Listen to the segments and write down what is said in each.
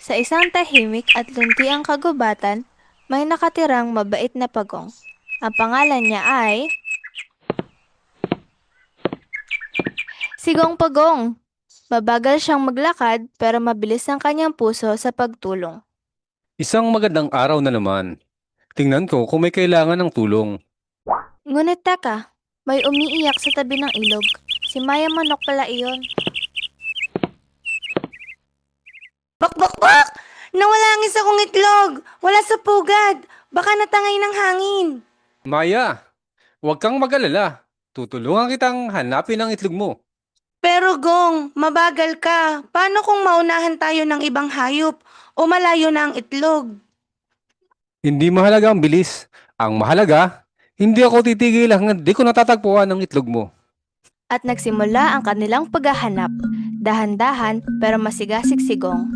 Sa isang tahimik at luntiang kagubatan, may nakatirang mabait na pagong. Ang pangalan niya ay Sigong Pagong. Mabagal siyang maglakad pero mabilis ang kanyang puso sa pagtulong. Isang magandang araw na naman. Tingnan ko kung may kailangan ng tulong. Ngunit teka, may umiiyak sa tabi ng ilog. Si Maya Manok pala iyon. Bakbakbak! Nawala ang isa kong itlog! Wala sa pugad! Baka natangay ng hangin! Maya, huwag kang mag-alala. Tutulungan kitang hanapin ang itlog mo. Pero Gong, mabagal ka. Paano kung maunahan tayo ng ibang hayop o malayo na ang itlog? Hindi mahalaga ang bilis. Ang mahalaga, hindi ako titigil hanggang di ko natatagpuan ang itlog mo. At nagsimula ang kanilang paghahanap. Dahan-dahan pero masigasig si Gong.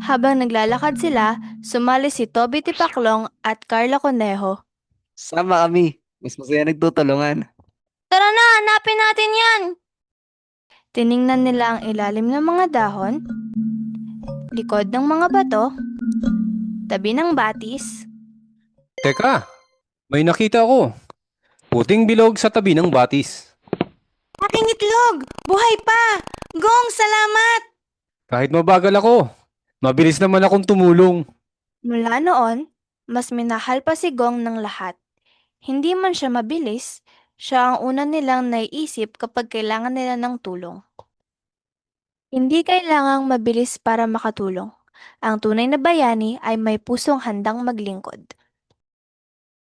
Habang naglalakad sila, sumali si Toby Tipaklong at Carla Conejo. Sama kami. Mas masaya nagtutulungan. Tara na, hanapin natin yan! Tiningnan nila ang ilalim ng mga dahon, likod ng mga bato, tabi ng batis. Teka, may nakita ako. Puting bilog sa tabi ng batis. Aking itlog! Buhay pa! Gong, salamat! Kahit mabagal ako, mabilis naman akong tumulong. Mula noon, mas minahal pa si Gong ng lahat. Hindi man siya mabilis, siya ang una nilang naiisip kapag kailangan nila ng tulong. Hindi kailangang mabilis para makatulong. Ang tunay na bayani ay may pusong handang maglingkod.